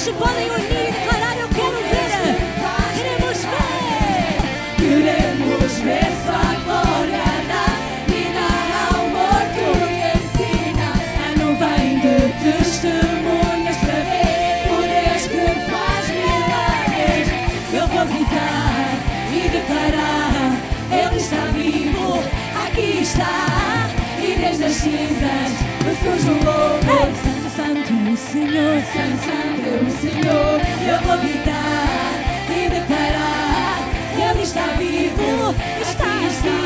se podem unir e declarar: eu quero ver. Queremos ver. Queremos ver sua glória na vida ao morto que ensina. A nuvem de testemunhas para ver o Deus que faz milagres. Eu vou gritar e declarar: Ele está vivo, aqui está. E desde as cinzas ressurge um louvor. Santo, santo é o Senhor. Santo, santo é o Senhor. Eu vou gritar e declarar: Ele está vivo, está aqui.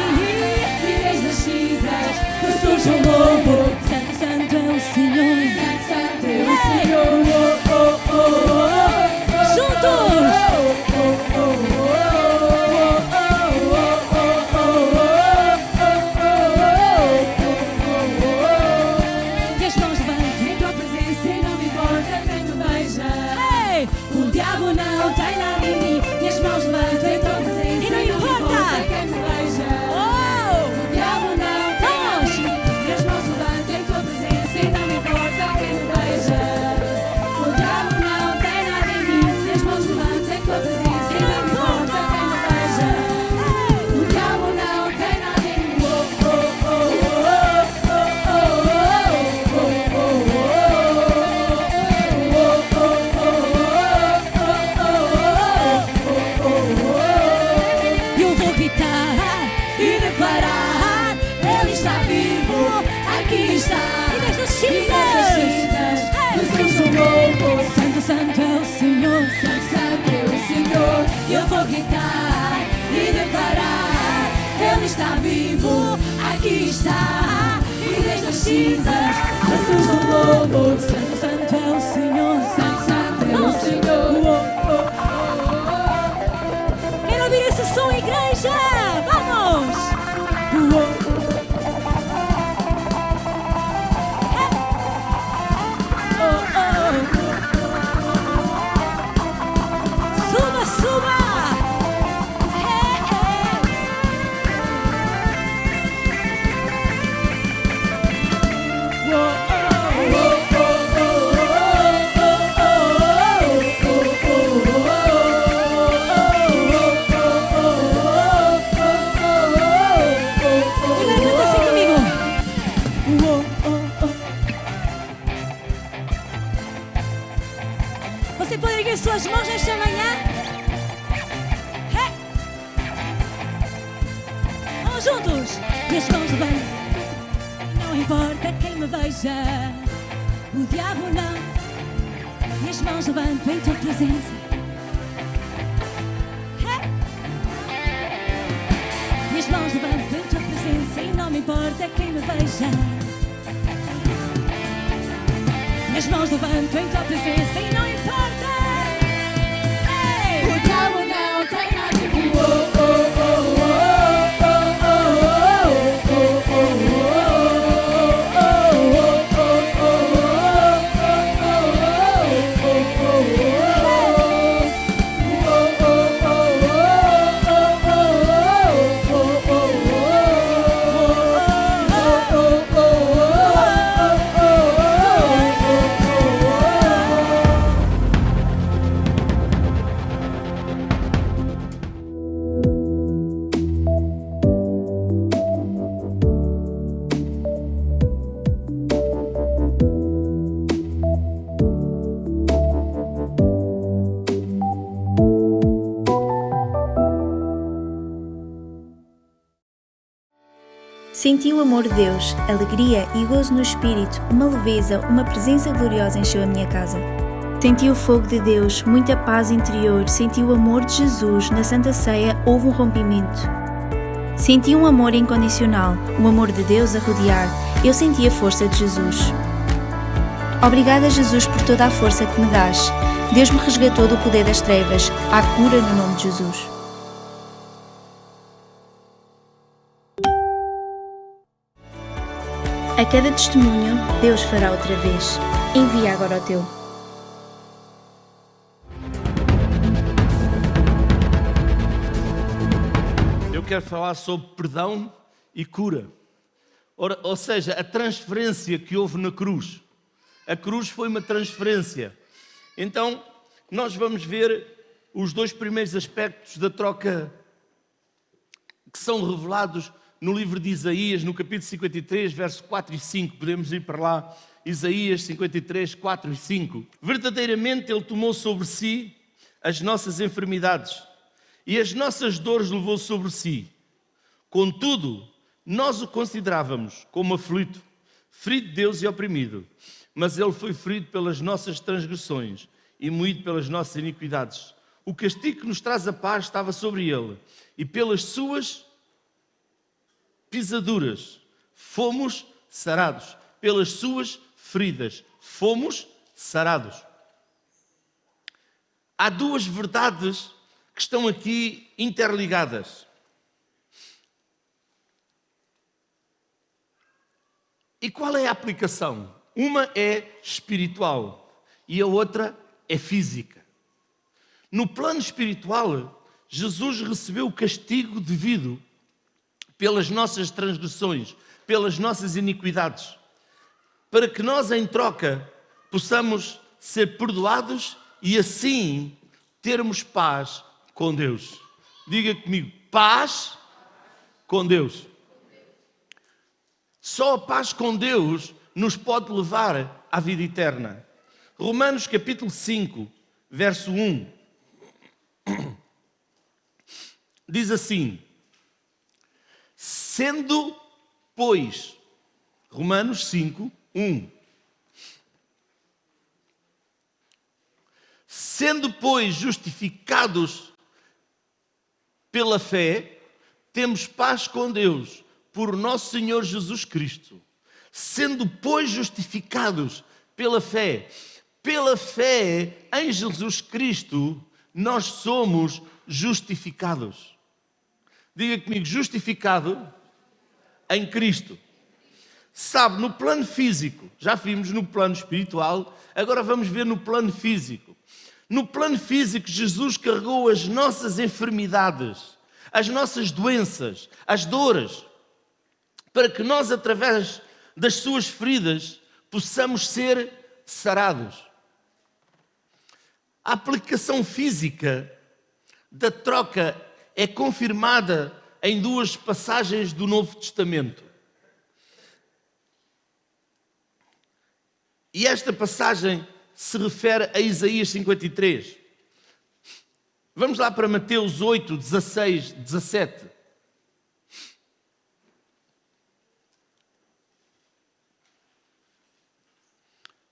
E desde as cinzas ressurge um louvor. Santo, santo é o Senhor. Santo, santo é o Senhor. Oh, oh, oh, oh. Juntos. E as mãos levantem. Em tua presença e não me importa quem me veja. Ei! O diabo não tem nada em mim. E as mãos levanto em tua presença E não me importa quem me veja. Oh! O diabo não tem nada em mim. E as mãos levanto em tua presença e não me importa quem me veja. O diabo não tem nada em mim. E as mãos levanto em tua presença e não me importa quem me veja. O diabo não tem nada em mim. Oh, oh, oh, oh, oh, Eu vou gritar e declarar: Ele está vivo, aqui está. e desde as E desde cinzas. ressurge um louvor. Santo, santo é o Senhor. Santo, santo é o Senhor. Eu vou gritar e declarar: Ele está vivo, aqui está. E desde as cinzas ressurge um louvor. Santo, santo é o Senhor. Santo, santo é o Senhor. Quero ouvir esse som, igreja. Vamos. Suba, suba. Agora canta assim comigo. Você pode erguer suas mãos nesta manhã? Vamos juntos. E as mãos levantem. Não importa quem me veja. O diabo não. E as mãos levanto em tua presença. E as mãos levanto em tua presença. E não me importa quem me veja. E as mãos levanto em tua presença. E não importa. Ei! O diabo não tem nada em mim. Senti o amor de Deus, alegria e gozo no espírito, uma leveza, uma presença gloriosa encheu a minha casa. Senti o fogo de Deus, muita paz interior, senti o amor de Jesus, na Santa Ceia houve um rompimento. Senti um amor incondicional, o amor de Deus a rodear, eu senti a força de Jesus. Obrigada, Jesus, por toda a força que me dás. Deus me resgatou do poder das trevas, há cura no nome de Jesus. A cada testemunho, Deus fará outra vez. Envia agora o teu. Eu quero falar sobre perdão e cura. Ou seja, a transferência que houve na cruz. A cruz foi uma transferência. Então, nós vamos ver os dois primeiros aspectos da troca que são revelados no livro de Isaías, no capítulo 53, verso 4 e 5. Podemos ir para lá. Isaías 53, 4 e 5. Verdadeiramente Ele tomou sobre si as nossas enfermidades e as nossas dores levou sobre si. Contudo, nós o considerávamos como aflito, ferido de Deus e oprimido. Mas Ele foi ferido pelas nossas transgressões e moído pelas nossas iniquidades. O castigo que nos traz a paz estava sobre Ele, e pelas suas pisaduras fomos sarados. Pelas suas feridas fomos sarados. Há duas verdades que estão aqui interligadas. E qual é a aplicação? Uma é espiritual e a outra é física. No plano espiritual, Jesus recebeu o castigo devido pelas nossas transgressões, pelas nossas iniquidades, para que nós, em troca, possamos ser perdoados e assim termos paz com Deus. Diga comigo, paz com Deus. Só a paz com Deus nos pode levar à vida eterna. Romanos capítulo 5, verso 1, diz assim: sendo, pois, Romanos 5, 1. Sendo, pois, justificados pela fé, temos paz com Deus, por nosso Senhor Jesus Cristo. Sendo, pois, justificados pela fé em Jesus Cristo, nós somos justificados. Diga comigo, justificado em Cristo. Sabe, no plano físico, já vimos no plano espiritual, agora vamos ver no plano físico. No plano físico, Jesus carregou as nossas enfermidades, as nossas doenças, as dores, para que nós, através das suas feridas, possamos ser sarados. A aplicação física da troca é confirmada em duas passagens do Novo Testamento. E esta passagem se refere a Isaías 53. Vamos lá para Mateus 8, 16, 17.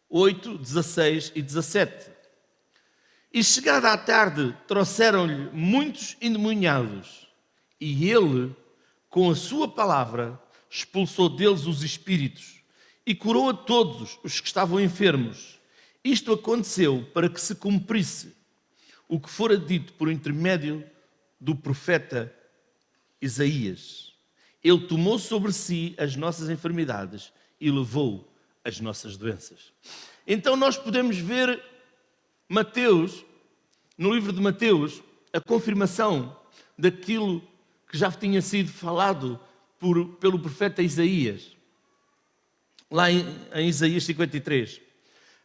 (8, 16 e 17). E chegada à tarde, trouxeram-lhe muitos endemoniados, e ele, com a sua palavra, expulsou deles os espíritos e curou a todos os que estavam enfermos. Isto aconteceu para que se cumprisse o que fora dito por intermédio do profeta Isaías. Ele tomou sobre si as nossas enfermidades e levou as nossas doenças. Então nós podemos ver Mateus, no livro de Mateus, a confirmação daquilo que já tinha sido falado pelo profeta Isaías, lá em Isaías 53.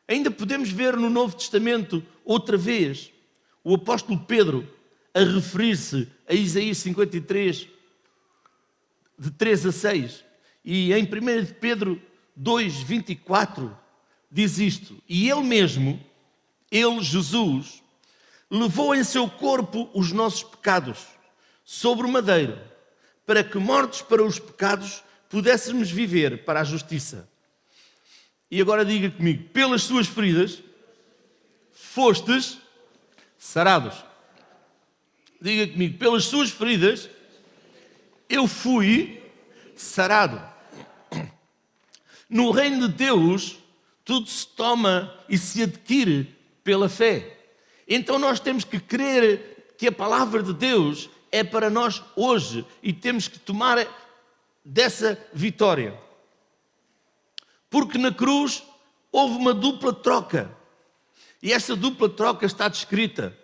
Ainda podemos ver no Novo Testamento, outra vez, o apóstolo Pedro a referir-se a Isaías 53, de 3 a 6. E em 1 de Pedro 2, 24, diz isto: e ele mesmo, ele, Jesus, levou em seu corpo os nossos pecados sobre o madeiro, para que, mortos para os pecados, pudéssemos viver para a justiça. E agora diga comigo, pelas suas feridas fostes sarados. Diga comigo, pelas suas feridas eu fui sarado. No reino de Deus, tudo se toma e se adquire pela fé. Então nós temos que crer que a palavra de Deus é para nós hoje e temos que tomar dessa vitória. Porque na cruz houve uma dupla troca. E essa dupla troca está descrita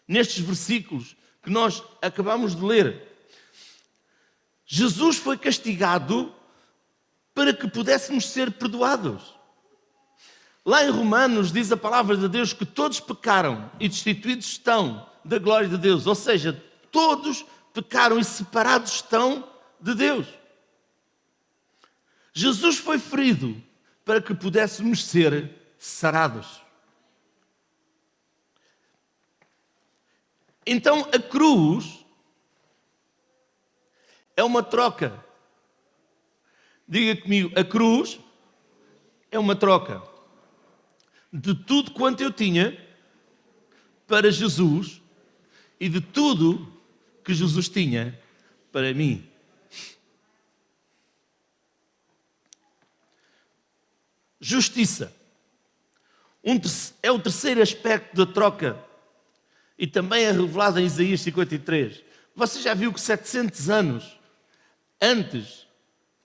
nestes versículos que nós acabamos de ler. Jesus foi castigado para que pudéssemos ser perdoados. Lá em Romanos diz a palavra de Deus que todos pecaram e destituídos estão da glória de Deus. Ou seja, todos pecaram e separados estão de Deus. Jesus foi ferido para que pudéssemos ser sarados. Então a cruz é uma troca. Diga comigo, a cruz é uma troca de tudo quanto eu tinha para Jesus e de tudo que Jesus tinha para mim. Justiça. É o terceiro aspecto da troca e também é revelado em Isaías 53. Você já viu que 700 anos antes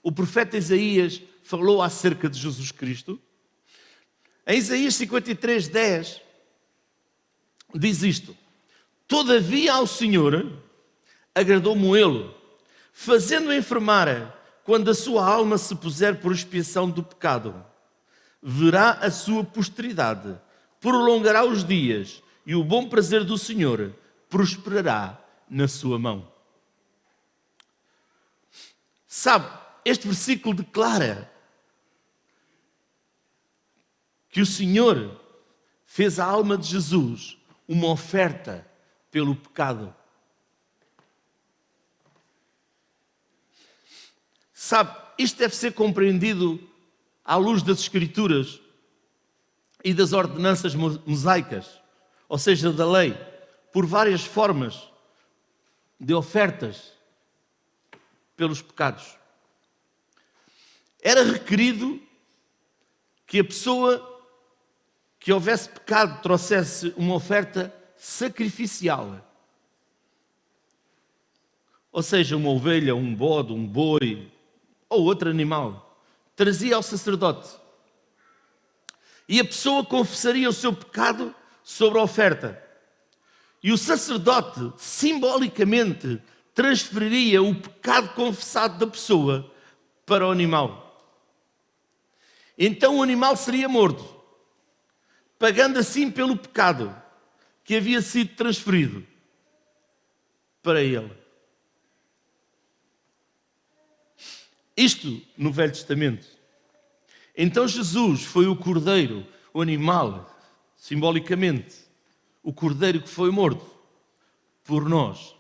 o profeta Isaías falou acerca de Jesus Cristo? Em Isaías 53:10 diz isto: todavia ao Senhor agradou-me ele, fazendo enfermar quando a sua alma se puser por expiação do pecado. Verá a sua posteridade, prolongará os dias, e o bom prazer do Senhor prosperará na sua mão. Sabe, este versículo declara que o Senhor fez à alma de Jesus uma oferta pelo pecado. Sabe, isto deve ser compreendido à luz das Escrituras e das ordenanças mosaicas, ou seja, da lei, por várias formas de ofertas pelos pecados. Era requerido que a pessoa que houvesse pecado trouxesse uma oferta sacrificial. Ou seja, uma ovelha, um bode, um boi ou outro animal. Trazia ao sacerdote. E a pessoa confessaria o seu pecado sobre a oferta. E o sacerdote, simbolicamente, transferiria o pecado confessado da pessoa para o animal. Então o animal seria morto, pagando assim pelo pecado que havia sido transferido para ele. Isto no Velho Testamento. Então Jesus foi o cordeiro, o animal, simbolicamente, o cordeiro que foi morto por nós.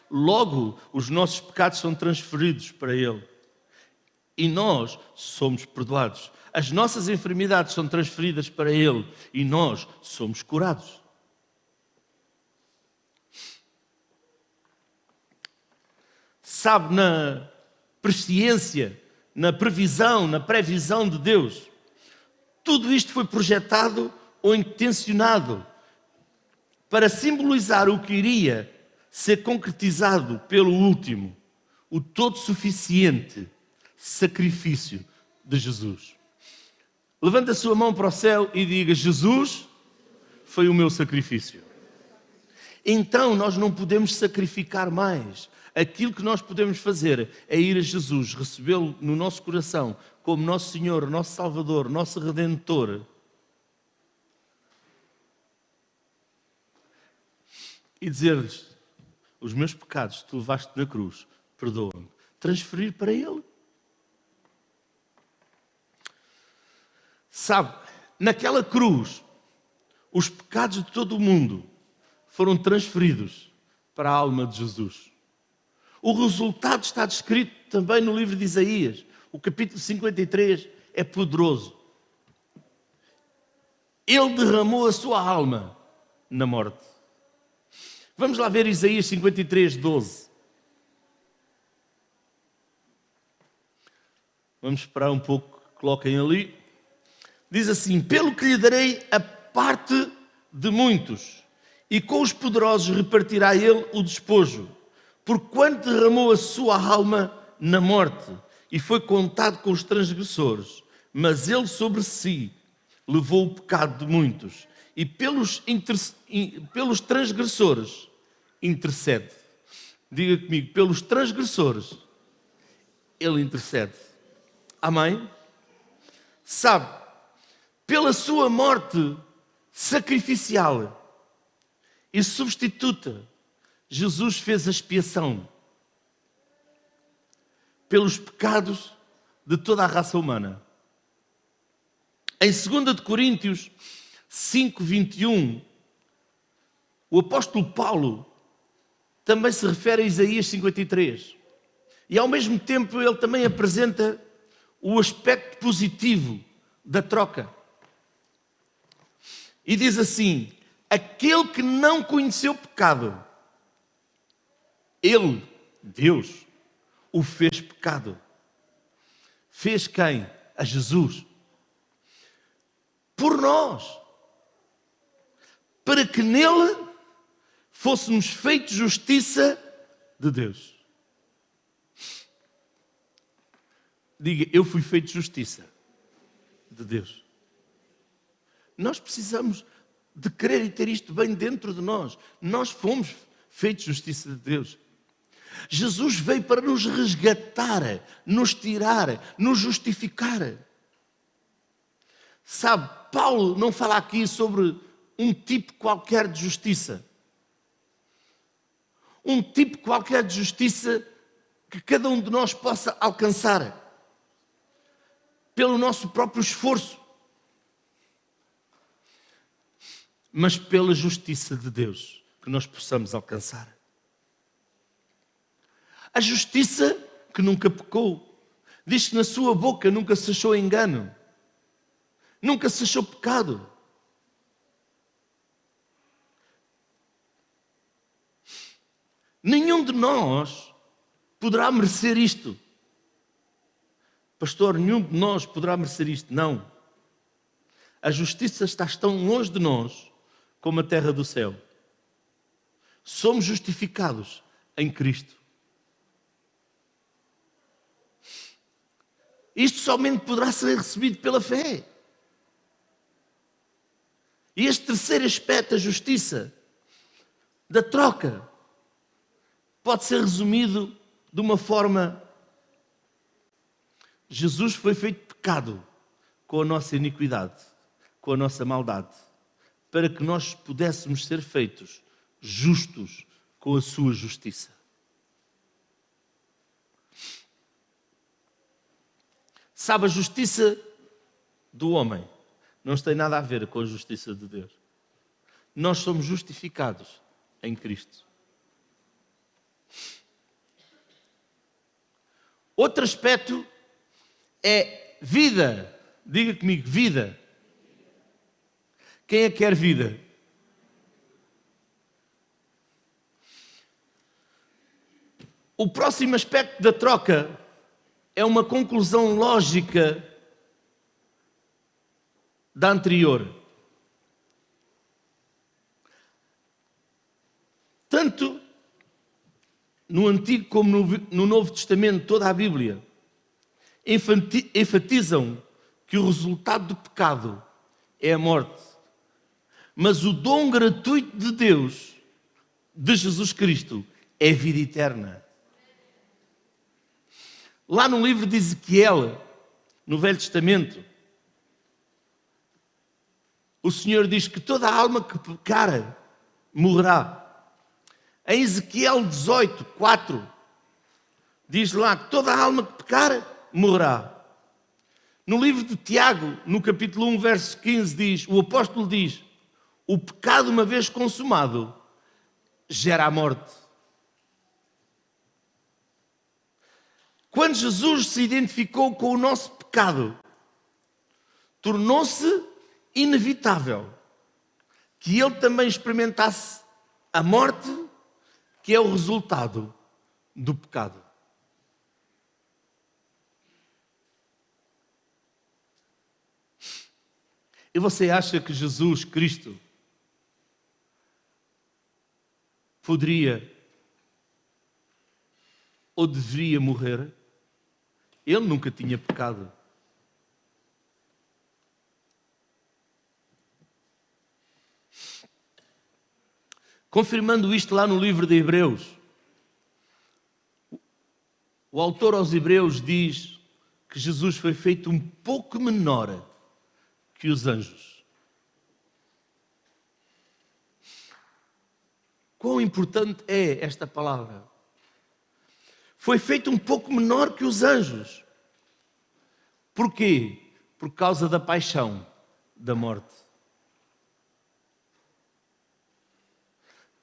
Logo, os nossos pecados são transferidos para ele. E nós somos perdoados. As nossas enfermidades são transferidas para ele. E nós somos curados. Sabe, na presciência, na previsão, na previsão de Deus, tudo isto foi projetado ou intencionado para simbolizar o que iria ser concretizado pelo último, o todo suficiente sacrifício de Jesus. Levante a sua mão para o céu e diga: Jesus foi o meu sacrifício. Então nós não podemos sacrificar mais. Aquilo que nós podemos fazer é ir a Jesus, recebê-lo no nosso coração como nosso Senhor, nosso Salvador, nosso Redentor. E dizer-lhes: os meus pecados tu levaste na cruz, perdoa-me. Transferir para Ele. Sabe, naquela cruz, os pecados de todo o mundo foram transferidos para a alma de Jesus. O resultado está descrito também no livro de Isaías. O capítulo 53 é poderoso. Ele derramou a sua alma na morte. Vamos lá ver Isaías 53:12. Vamos esperar um pouco que coloquem ali. Diz assim: pelo que lhe darei a parte de muitos, e com os poderosos repartirá ele o despojo, porquanto derramou a sua alma na morte, e foi contado com os transgressores, mas ele sobre si levou o pecado de muitos, e pelos transgressores intercede. Diga comigo: pelos transgressores ele intercede. Amém? Sabe, pela sua morte sacrificial e substituta, Jesus fez a expiação pelos pecados de toda a raça humana. Em 2 de Coríntios 5:21, o apóstolo Paulo também se refere a Isaías 53. E ao mesmo tempo ele também apresenta o aspecto positivo da troca. E diz assim: aquele que não conheceu pecado, ele, Deus, o fez pecado. Fez quem? A Jesus. Por nós. Para que nele fôssemos feitos justiça de Deus. Diga, eu fui feito justiça de Deus. Nós precisamos de crer e ter isto bem dentro de nós. Nós fomos feitos justiça de Deus. Jesus veio para nos resgatar, nos tirar, nos justificar. Sabe, Paulo não fala aqui sobre um tipo qualquer de justiça. Um tipo qualquer de justiça que cada um de nós possa alcançar pelo nosso próprio esforço, mas pela justiça de Deus que nós possamos alcançar. A justiça que nunca pecou. Diz que na sua boca nunca se achou engano, nunca se achou pecado. Nenhum de nós poderá merecer isto. Pastor, nenhum de nós poderá merecer isto. Não. A justiça está tão longe de nós como a terra do céu. Somos justificados em Cristo. Isto somente poderá ser recebido pela fé. E este terceiro aspecto, a justiça, da troca, pode ser resumido de uma forma: Jesus foi feito pecado com a nossa iniquidade, com a nossa maldade, para que nós pudéssemos ser feitos justos com a sua justiça. Sabe, a justiça do homem não tem nada a ver com a justiça de Deus. Nós somos justificados em Cristo. Outro aspecto é vida. Diga comigo, vida. Quem é que quer vida? O próximo aspecto da troca é uma conclusão lógica da anterior. Tanto no Antigo como no Novo Testamento, toda a Bíblia enfatizam que o resultado do pecado é a morte. Mas o dom gratuito de Deus, de Jesus Cristo, é a vida eterna. Lá no livro de Ezequiel, no Velho Testamento, o Senhor diz que toda a alma que pecar morrerá. Em Ezequiel 18:4, diz lá que toda a alma que pecar morrerá. No livro de Tiago, no capítulo 1, verso 15, diz, o apóstolo diz: o pecado, uma vez consumado, gera a morte. Quando Jesus se identificou com o nosso pecado, tornou-se inevitável que ele também experimentasse a morte, que é o resultado do pecado. E você acha que Jesus Cristo poderia ou deveria morrer? Ele nunca tinha pecado. Confirmando isto lá no livro de Hebreus, o autor aos Hebreus diz que Jesus foi feito um pouco menor que os anjos. Quão importante é esta palavra? Foi feito um pouco menor que os anjos. Porquê? Por causa da paixão, da morte.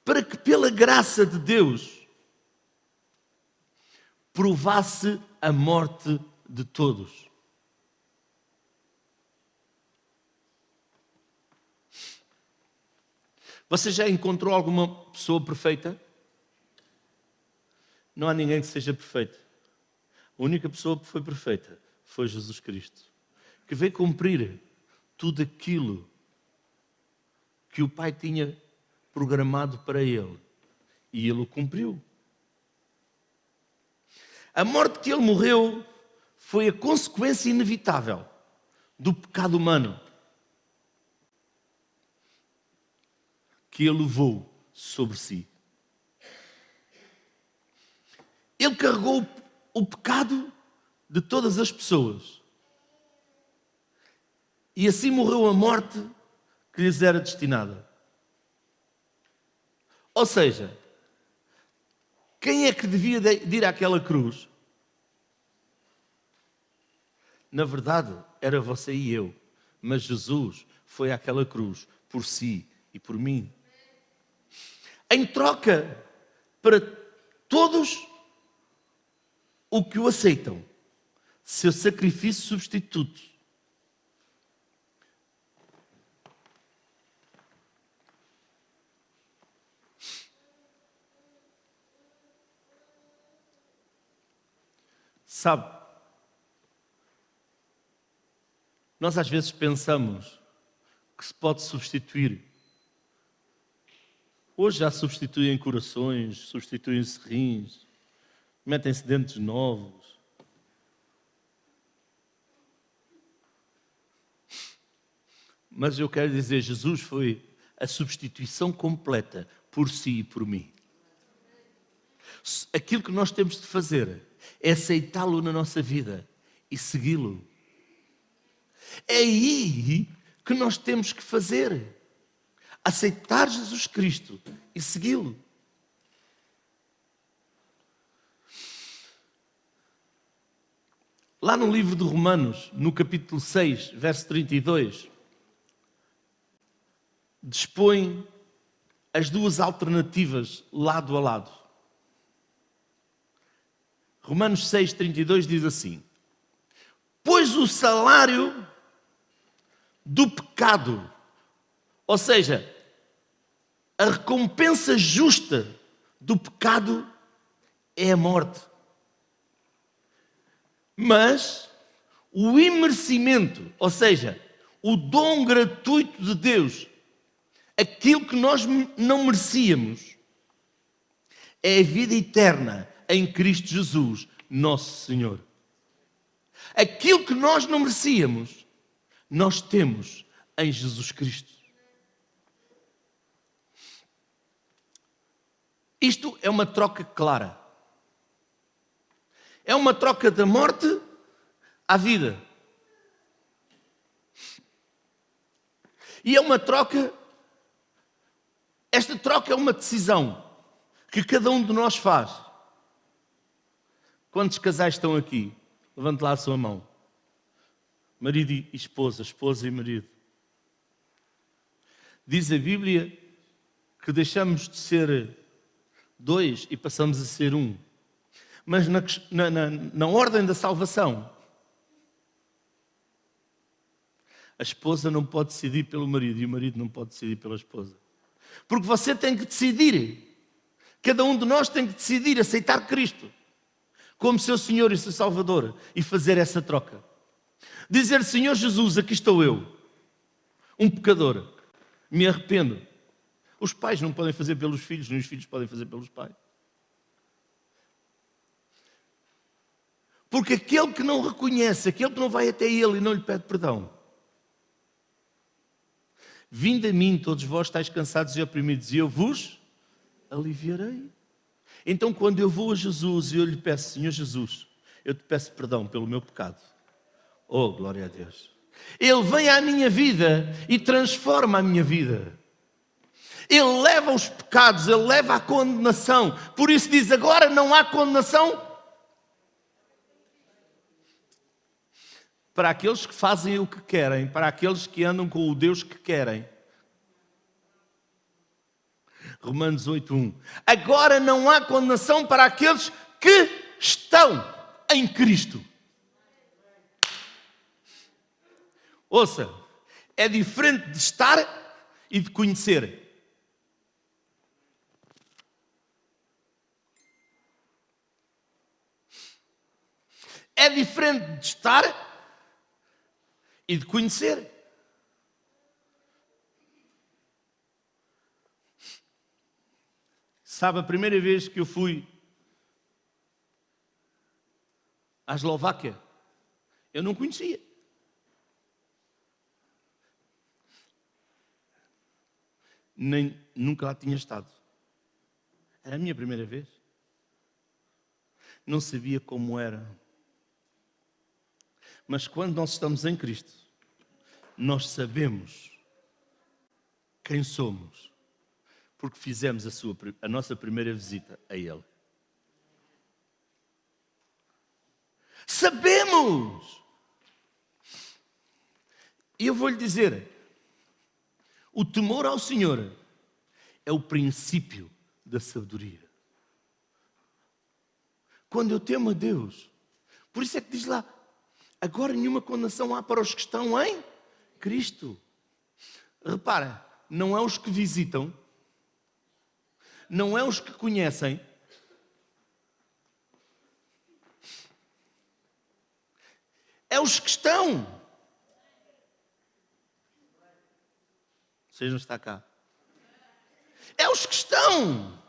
Para que pela graça de Deus provasse a morte de todos. Você já encontrou alguma pessoa perfeita? Não há ninguém que seja perfeito. A única pessoa que foi perfeita foi Jesus Cristo, que veio cumprir tudo aquilo que o Pai tinha programado para ele. E ele o cumpriu. A morte que ele morreu foi a consequência inevitável do pecado humano que ele levou sobre si. Ele carregou o pecado de todas as pessoas. E assim morreu a morte que lhes era destinada. Ou seja, quem é que devia de ir àquela cruz? Na verdade, era você e eu. Mas Jesus foi àquela cruz por si e por mim. Em troca para todos o que o aceitam, seu sacrifício substituto. Sabe, nós às vezes pensamos que se pode substituir. Hoje já substituem corações, substituem-se rins, metem-se dentes novos. Mas eu quero dizer, Jesus foi a substituição completa por si e por mim. Aquilo que nós temos de fazer é aceitá-lo na nossa vida e segui-lo. É aí que nós temos que fazer. Aceitar Jesus Cristo e segui-lo. Lá no livro de Romanos, no capítulo 6, verso 32, dispõe as duas alternativas lado a lado. Romanos 6, 32 diz assim: pois o salário do pecado, ou seja, a recompensa justa do pecado é a morte. Mas o imerecimento, ou seja, o dom gratuito de Deus, aquilo que nós não merecíamos, é a vida eterna em Cristo Jesus, nosso Senhor. Aquilo que nós não merecíamos, nós temos em Jesus Cristo. Isto é uma troca clara. É uma troca da morte à vida. E é uma troca, esta troca é uma decisão que cada um de nós faz. Quantos casais estão aqui? Levante lá a sua mão. Marido e esposa, esposa e marido. Diz a Bíblia que deixamos de ser dois e passamos a ser um. Mas na ordem da salvação, a esposa não pode decidir pelo marido e o marido não pode decidir pela esposa. Porque você tem que decidir. Cada um de nós tem que decidir aceitar Cristo como seu Senhor e seu Salvador e fazer essa troca. Dizer: Senhor Jesus, aqui estou eu, um pecador, me arrependo. Os pais não podem fazer pelos filhos, nem os filhos podem fazer pelos pais. Porque aquele que não reconhece, aquele que não vai até ele e não lhe pede perdão. Vinde a mim, todos vós estáis cansados e oprimidos, e eu vos aliviarei. Então, quando eu vou a Jesus e eu lhe peço: Senhor Jesus, eu te peço perdão pelo meu pecado. Oh, glória a Deus. Ele vem à minha vida e transforma a minha vida. Ele leva os pecados, Ele leva a condenação. Por isso diz, agora não há condenação para aqueles que fazem o que querem, para aqueles que andam com o Deus que querem. Romanos 8:1. Agora não há condenação para aqueles que estão em Cristo. Ouça, é diferente de estar e de conhecer. É diferente de estar e de conhecer. Sabe, a primeira vez que eu fui à Eslováquia, eu não conhecia. Nunca lá tinha estado. Era a minha primeira vez. Não sabia como era. Mas quando nós estamos em Cristo, nós sabemos quem somos, porque fizemos a nossa primeira visita a Ele. Sabemos! E eu vou lhe dizer, o temor ao Senhor é o princípio da sabedoria. Quando eu temo a Deus, por isso é que diz lá, agora nenhuma condenação há para os que estão em Cristo. Repara, não é os que visitam, não é os que conhecem, é os que estão. Vocês não estão cá. É os que estão.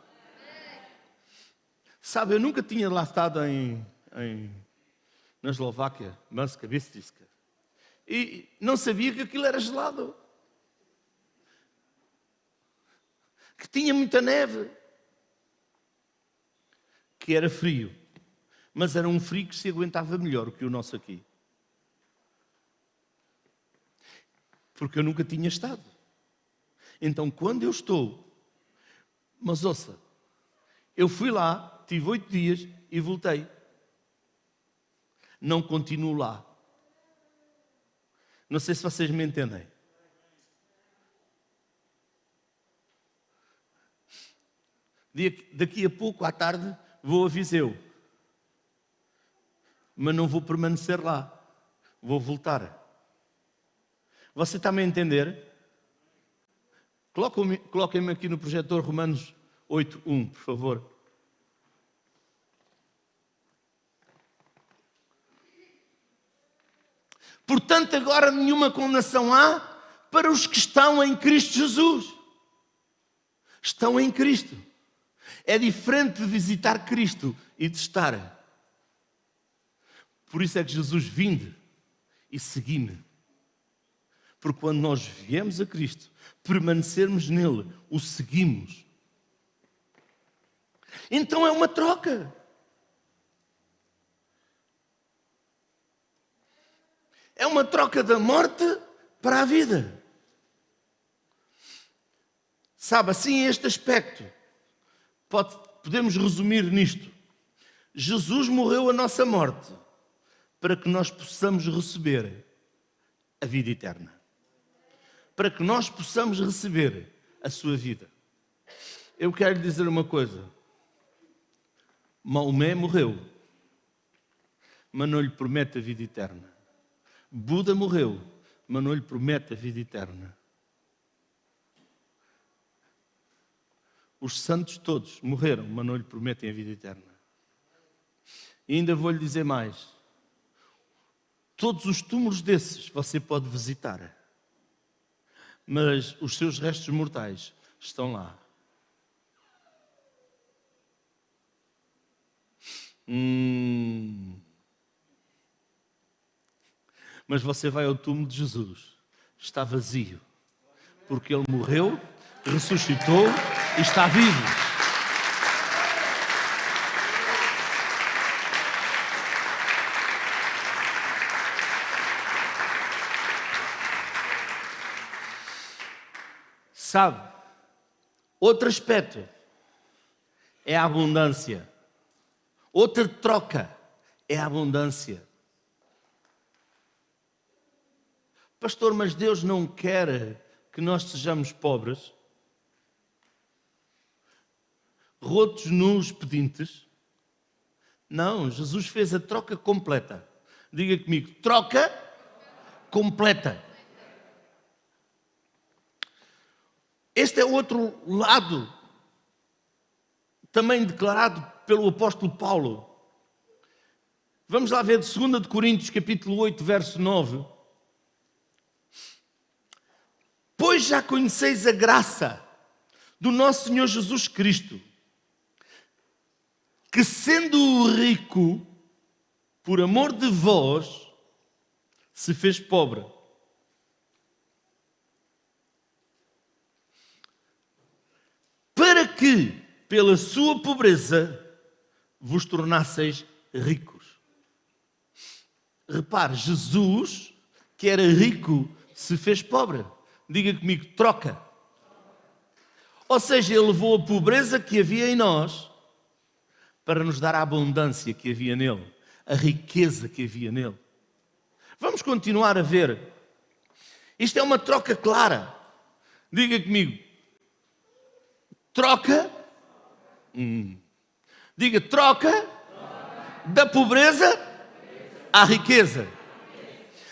Sabe, eu nunca tinha lá estado na Eslováquia, Banska Bystrica, e não sabia que aquilo era gelado, que tinha muita neve, que era frio, mas era um frio que se aguentava melhor que o nosso aqui, porque eu nunca tinha estado. Então quando eu estou, mas ouça, eu fui lá, tive 8 dias e voltei. Não continuo lá. Não sei se vocês me entendem. Daqui a pouco, à tarde, vou a Viseu. Mas não vou permanecer lá. Vou voltar. Você está-me a entender? Coloquem-me aqui no projetor Romanos 8:1, por favor. Portanto, agora nenhuma condenação há para os que estão em Cristo Jesus. Estão em Cristo. É diferente de visitar Cristo e de estar. Por isso é que Jesus vinde e segui-me. Porque quando nós viemos a Cristo, permanecermos nele, o seguimos. Então é uma troca. É uma troca da morte para a vida. Sabe, assim este aspecto, podemos resumir nisto. Jesus morreu a nossa morte para que nós possamos receber a vida eterna. Para que nós possamos receber a sua vida. Eu quero lhe dizer uma coisa. Maomé morreu, mas não lhe promete a vida eterna. Buda morreu, mas não lhe promete a vida eterna. Os santos todos morreram, mas não lhe prometem a vida eterna. E ainda vou lhe dizer mais. Todos os túmulos desses você pode visitar, mas os seus restos mortais estão lá. Mas você vai ao túmulo de Jesus, está vazio, porque Ele morreu, ressuscitou e está vivo. Sabe, outro aspecto é a abundância. Outra troca é a abundância. Pastor, mas Deus não quer que nós sejamos pobres, rotos, nus, pedintes. Não, Jesus fez a troca completa. Diga comigo, troca completa. Este é outro lado, também declarado pelo apóstolo Paulo. Vamos lá ver de 2 de Coríntios, capítulo 8, verso 9. Pois já conheceis a graça do nosso Senhor Jesus Cristo, que sendo rico, por amor de vós, se fez pobre. Para que, pela sua pobreza, vos tornasseis ricos. Repare, Jesus, que era rico, se fez pobre. Diga comigo, troca. Ou seja, ele levou a pobreza que havia em nós para nos dar a abundância que havia nele, a riqueza que havia nele. Vamos continuar a ver. Isto é uma troca clara. Diga comigo, troca. Diga, troca da pobreza à riqueza.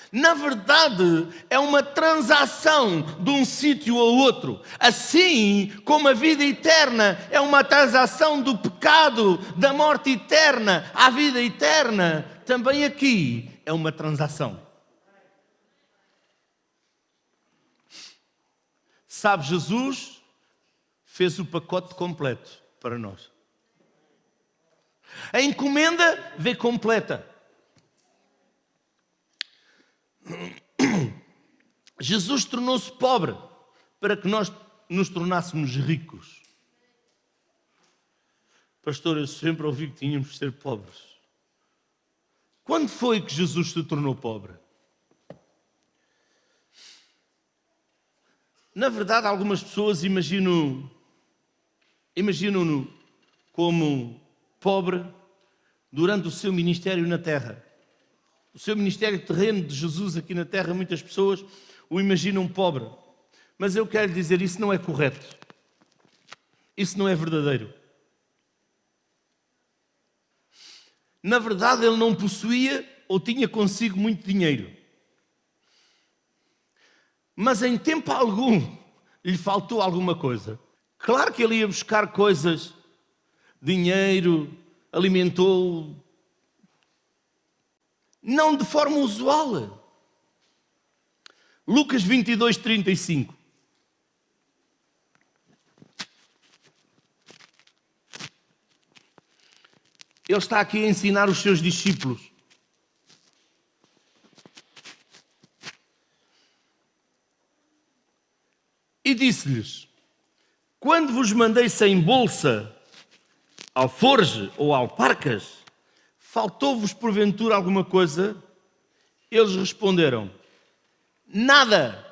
Na verdade, é uma transação de um sítio ao outro. Assim como a vida eterna é uma transação do pecado, da morte eterna à vida eterna, também aqui é uma transação. Sabe, Jesus fez o pacote completo para nós. A encomenda veio completa. Jesus tornou-se pobre para que nós nos tornássemos ricos. Pastor, eu sempre ouvi que tínhamos de ser pobres. Quando foi que Jesus se tornou pobre? Na verdade, algumas pessoas imaginam-no como pobre durante o seu ministério na terra. O seu ministério terreno de Jesus aqui na terra, muitas pessoas o imaginam pobre. Mas eu quero dizer, isso não é correto. Isso não é verdadeiro. Na verdade, ele não possuía ou tinha consigo muito dinheiro. Mas em tempo algum lhe faltou alguma coisa. Claro que ele ia buscar coisas, dinheiro, alimentou, não de forma usual. Lucas 22, 35. Ele está aqui a ensinar os seus discípulos. E disse-lhes: quando vos mandei sem bolsa, alforje ou alparcas, faltou-vos porventura alguma coisa? Eles responderam: nada.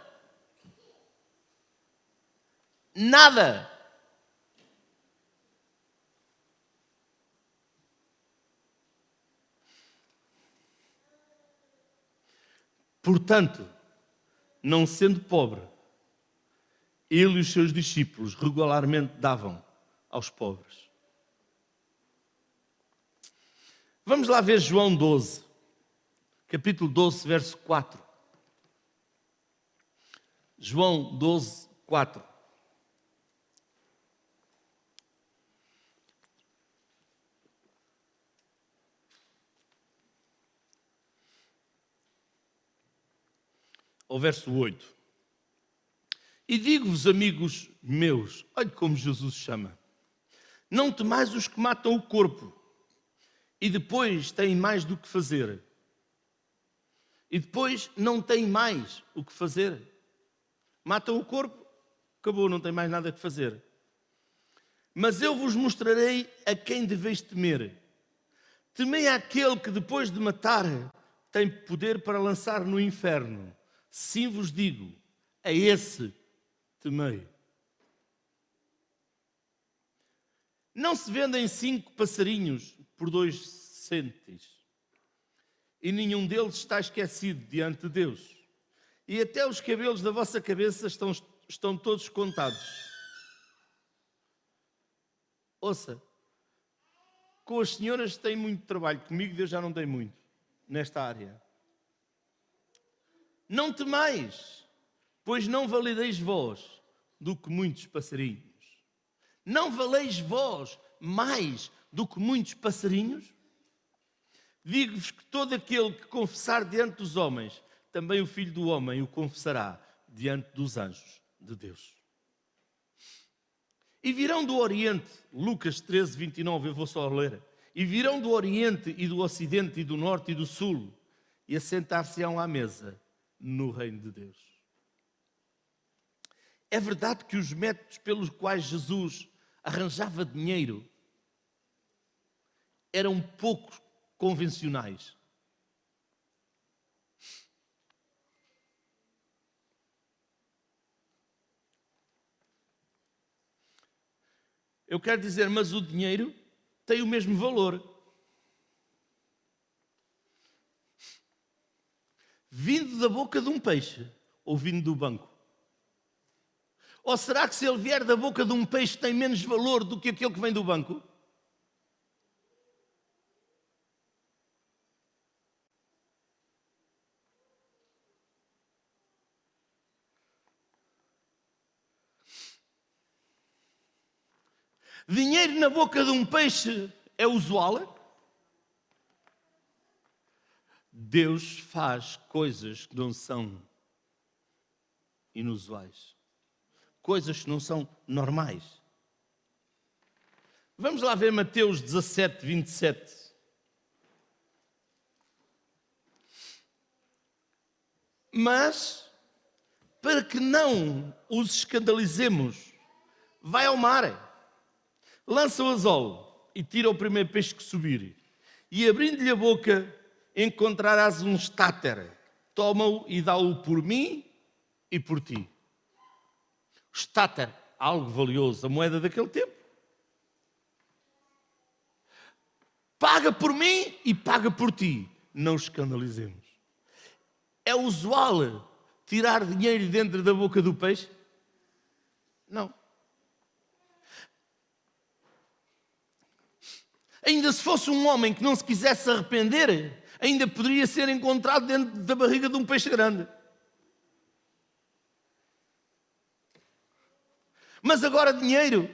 Nada. Portanto, não sendo pobre, ele e os seus discípulos regularmente davam aos pobres. Vamos lá ver João 12, capítulo 12, verso 4. João 12, 4. Ao verso 8. E digo-vos, amigos meus, olhe como Jesus chama: não temais os que matam o corpo, e depois têm mais do que fazer. E depois não têm mais o que fazer. Matam o corpo, acabou, não tem mais nada que fazer. Mas eu vos mostrarei a quem deveis temer. Temei àquele que depois de matar tem poder para lançar no inferno. Sim vos digo, a esse temei. Não se vendem 5 passarinhos por 2 cêntimos, e nenhum deles está esquecido diante de Deus. E até os cabelos da vossa cabeça estão todos contados. Ouça, com as senhoras tem muito trabalho, comigo Deus já não tem muito nesta área. Não temais, pois não valeis vós do que muitos passarinhos. Não valeis vós mais do que muitos passarinhos? Digo-vos que todo aquele que confessar diante dos homens, também o Filho do Homem o confessará diante dos anjos de Deus. E virão do Oriente, Lucas 13, 29, eu vou só ler. E virão do Oriente e do Ocidente e do Norte e do Sul, e assentar-se-ão à mesa no reino de Deus. É verdade que os métodos pelos quais Jesus arranjava dinheiro eram pouco convencionais. Eu quero dizer, mas o dinheiro tem o mesmo valor. Vindo da boca de um peixe ou vindo do banco? Ou será que se ele vier da boca de um peixe tem menos valor do que aquele que vem do banco? Dinheiro na boca de um peixe é usual? Deus faz coisas que não são inusuais. Coisas que não são normais. Vamos lá ver Mateus 17, 27. Mas, para que não os escandalizemos, vai ao mar, lança o anzol e tira o primeiro peixe que subir. E abrindo-lhe a boca, encontrarás um estáter. Toma-o e dá-o por mim e por ti. Estáter, algo valioso, a moeda daquele tempo. Paga por mim e paga por ti. Não escandalizemos. É usual tirar dinheiro dentro da boca do peixe? Não. Ainda se fosse um homem que não se quisesse arrepender, ainda poderia ser encontrado dentro da barriga de um peixe grande. Mas agora dinheiro.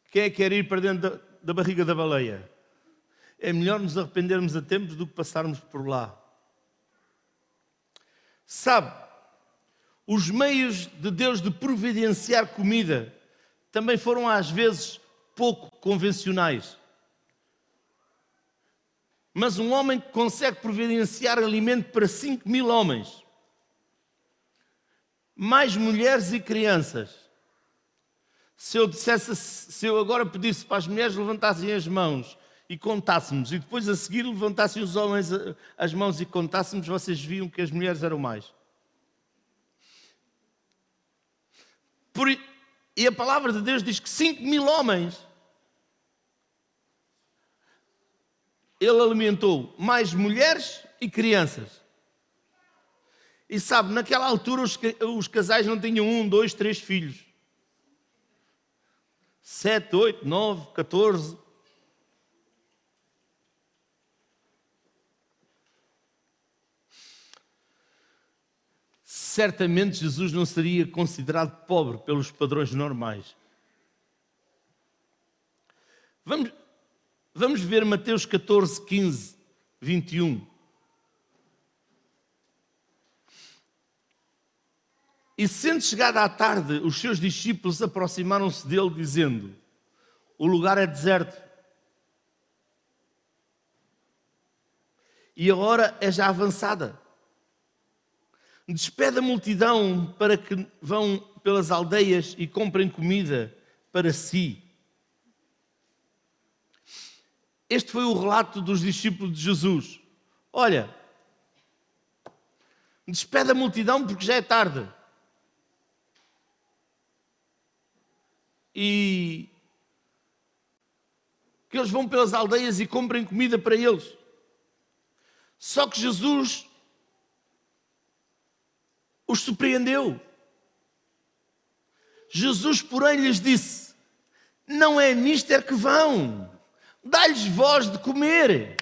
Quem é que quer ir para dentro da barriga da baleia? É melhor nos arrependermos a tempos do que passarmos por lá. Sabe, os meios de Deus de providenciar comida também foram às vezes pouco convencionais. Mas um homem que consegue providenciar alimento para 5.000 homens, mais mulheres e crianças. Se eu agora pedisse para as mulheres levantassem as mãos e contássemos, e depois a seguir levantassem os homens as mãos e contássemos, vocês viam que as mulheres eram mais. E a palavra de Deus diz que 5.000 homens ele alimentou, mais mulheres e crianças. E sabe, naquela altura os casais não tinham 1, 2, 3 filhos. 7, 8, 9, 14. Certamente Jesus não seria considerado pobre pelos padrões normais. Vamos ver Mateus 14, 15, 21. E sendo chegada a tarde, os seus discípulos aproximaram-se dele, dizendo: o lugar é deserto e a hora é já avançada. Despede a multidão para que vão pelas aldeias e comprem comida para si. Este foi o relato dos discípulos de Jesus. Olha, despede a multidão porque já é tarde. e que eles vão pelas aldeias e comprem comida para eles. Só que Jesus os surpreendeu. Jesus, porém, lhes disse: não é nisto que vão, dá-lhes vós de comer.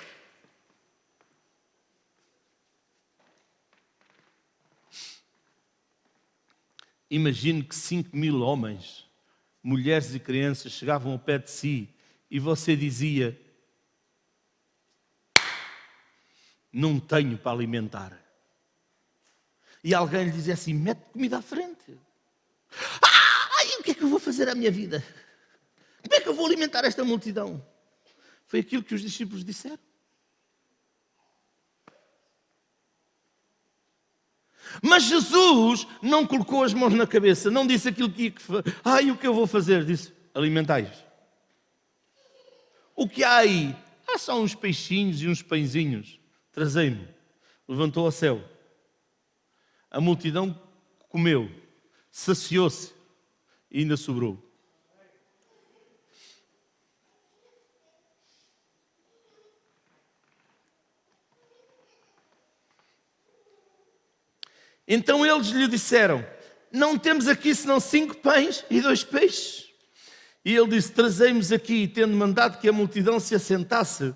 Imagine que 5.000 homens, mulheres e crianças chegavam ao pé de si e você dizia: não tenho para alimentar. E alguém lhe dizia assim: mete comida à frente. O que é que eu vou fazer à minha vida? Como é que eu vou alimentar esta multidão? Foi aquilo que os discípulos disseram. Mas Jesus não colocou as mãos na cabeça, não disse aquilo que ia fazer. O que eu vou fazer? Disse: alimentai-os. O que há aí? Há só uns peixinhos e uns pãezinhos. Trazei-me. Levantou ao céu. A multidão comeu, saciou-se e ainda sobrou. Então eles lhe disseram: não temos aqui senão 5 pães e 2 peixes. E ele disse: trazei-nos aqui. E tendo mandado que a multidão se assentasse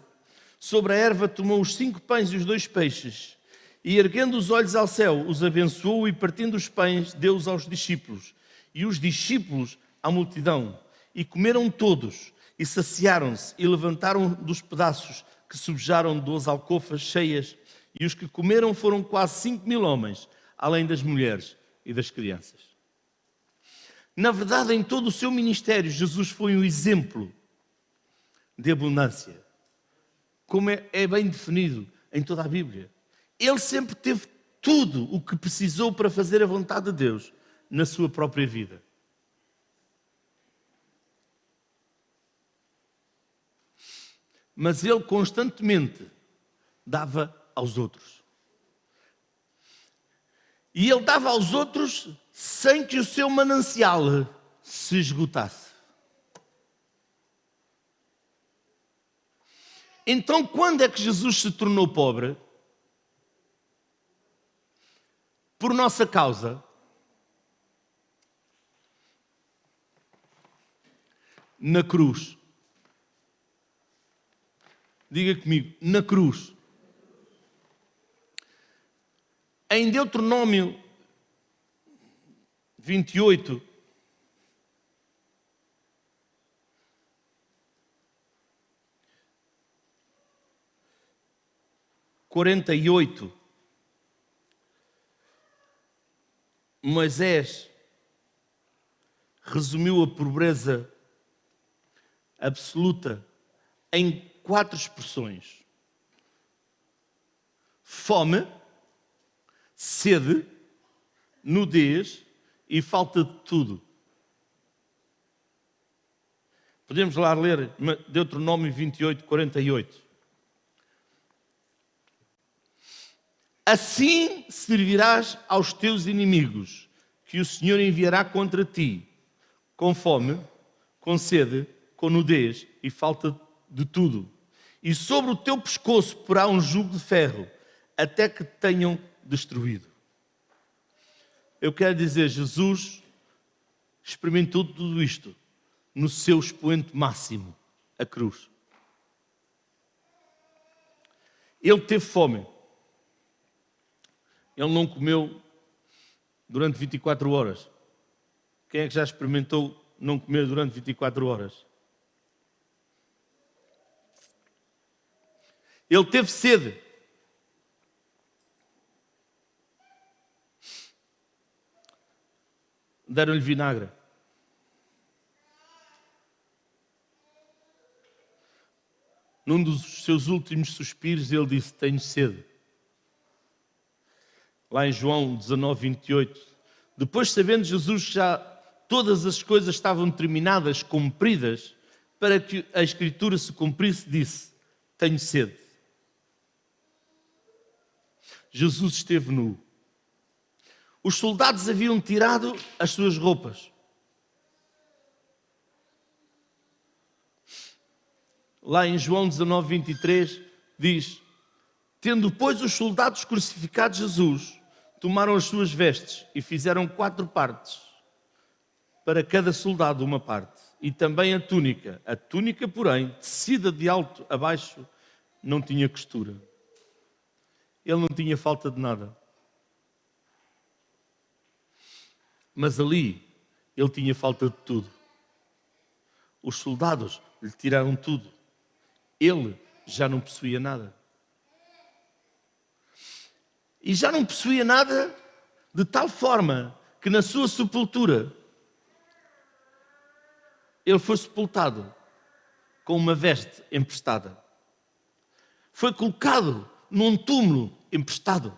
sobre a erva, tomou os 5 pães e os 2 peixes, e erguendo os olhos ao céu, os abençoou, e partindo os pães, deu-os aos discípulos, e os discípulos à multidão. E comeram todos, e saciaram-se, e levantaram dos pedaços que sobejaram 12 alcofas cheias, e os que comeram foram quase 5.000 homens, além das mulheres e das crianças. Na verdade, em todo o seu ministério, Jesus foi um exemplo de abundância, como é bem definido em toda a Bíblia. Ele sempre teve tudo o que precisou para fazer a vontade de Deus na sua própria vida. Mas ele constantemente dava aos outros. E ele dava aos outros sem que o seu manancial se esgotasse. Então, quando é que Jesus se tornou pobre? Por nossa causa. Na cruz. Diga comigo, na cruz. Em Deuteronômio 28, Moisés resumiu a pobreza absoluta em 4 expressões: fome, sede, nudez e falta de tudo. Podemos lá ler Deuteronômio 28, 48. Assim servirás aos teus inimigos, que o Senhor enviará contra ti, com fome, com sede, com nudez e falta de tudo. E sobre o teu pescoço porá um jugo de ferro, até que te tenham destruído. Eu quero dizer, Jesus experimentou tudo isto no seu expoente máximo, a cruz. Ele teve fome. Ele não comeu durante 24 horas. Quem é que já experimentou não comer durante 24 horas? Ele teve sede. Deram-lhe vinagre. Num dos seus últimos suspiros, ele disse: tenho sede. Lá em João 19, 28. Depois, sabendo Jesus que já todas as coisas estavam terminadas, cumpridas, para que a Escritura se cumprisse, disse: tenho sede. Jesus esteve nu. Os soldados haviam tirado as suas roupas. lá em João 19, 23, diz: tendo, pois, os soldados crucificado Jesus, tomaram as suas vestes e fizeram 4 partes, para cada soldado uma parte, e também a túnica. A túnica, porém, tecida de alto a baixo, não tinha costura. Ele não tinha falta de nada. Mas ali, ele tinha falta de tudo. Os soldados lhe tiraram tudo. Ele já não possuía nada. E já não possuía nada de tal forma que na sua sepultura ele foi sepultado com uma veste emprestada. Foi colocado num túmulo emprestado.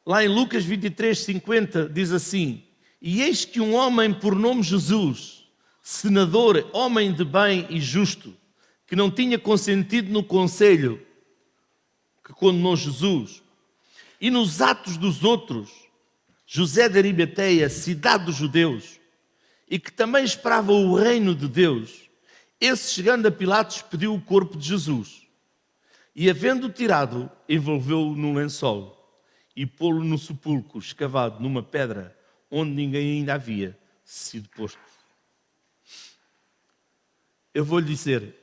Lá em Lucas 23, 50 diz assim: e eis que um homem por nome Jesus, senador, homem de bem e justo, que não tinha consentido no conselho que condenou Jesus, e nos atos dos outros, José de Arimateia, cidade dos judeus, e que também esperava o reino de Deus, esse, chegando a Pilatos, pediu o corpo de Jesus, e havendo-o tirado, envolveu-o num lençol, e pô-lo no sepulcro escavado numa pedra, onde ninguém ainda havia sido posto. Eu vou lhe dizer,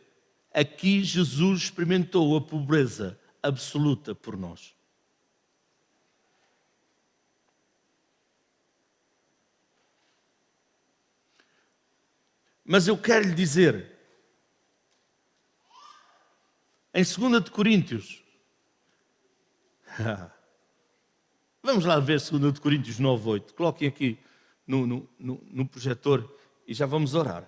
aqui Jesus experimentou a pobreza absoluta por nós. Mas eu quero lhe dizer, em 2 de Coríntios, vamos lá ver 2 de Coríntios 9, 8. Coloquem aqui no projetor e já vamos orar.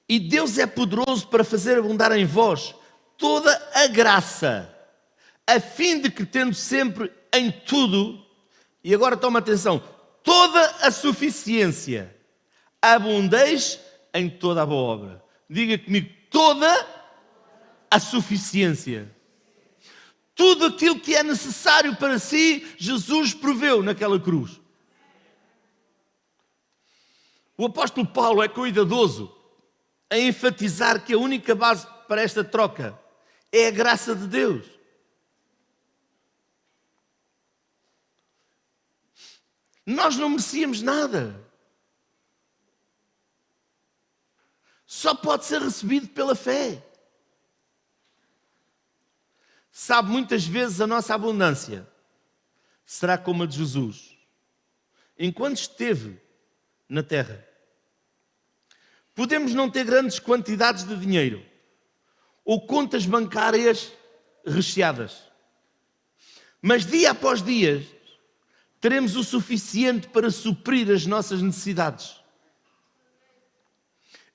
E Deus é poderoso para fazer abundar em vós toda a graça, a fim de que, tendo sempre em tudo, e agora toma atenção, toda a suficiência, abundeis em toda a boa obra. Diga comigo, toda a suficiência. Tudo aquilo que é necessário para si, Jesus proveu naquela cruz. O apóstolo Paulo é cuidadoso a enfatizar que a única base para esta troca é a graça de Deus. Nós não merecíamos nada. Só pode ser recebido pela fé. Sabe, muitas vezes a nossa abundância será como a de Jesus. Enquanto esteve na terra, podemos não ter grandes quantidades de dinheiro ou contas bancárias recheadas, mas dia após dia teremos o suficiente para suprir as nossas necessidades.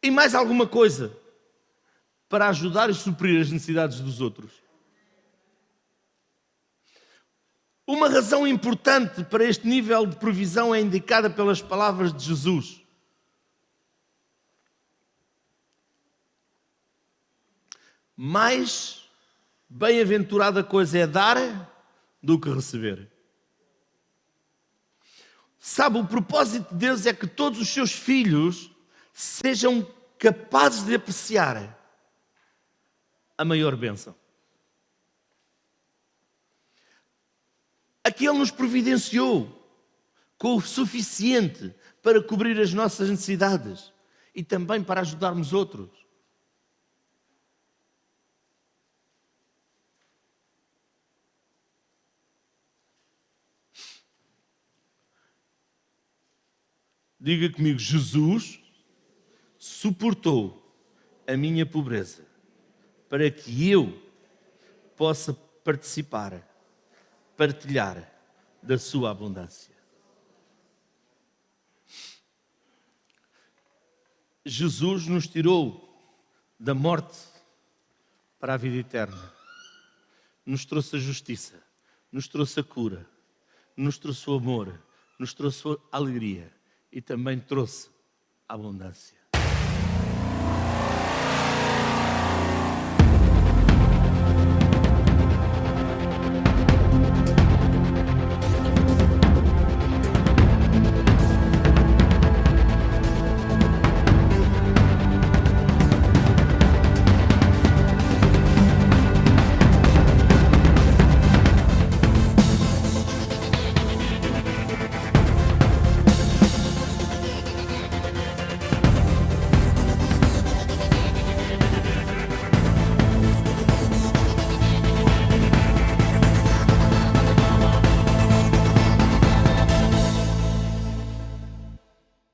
E mais alguma coisa para ajudar e suprir as necessidades dos outros. Uma razão importante para este nível de provisão é indicada pelas palavras de Jesus. Mais bem-aventurada coisa é dar do que receber. Sabe, o propósito de Deus é que todos os seus filhos sejam capazes de apreciar a maior bênção. Aqui Ele nos providenciou com o suficiente para cobrir as nossas necessidades e também para ajudarmos outros. Diga comigo, Jesus suportou a minha pobreza para que eu possa partilhar da sua abundância. Jesus nos tirou da morte para a vida eterna. Nos trouxe a justiça, nos trouxe a cura, nos trouxe o amor, nos trouxe a alegria e também trouxe a abundância.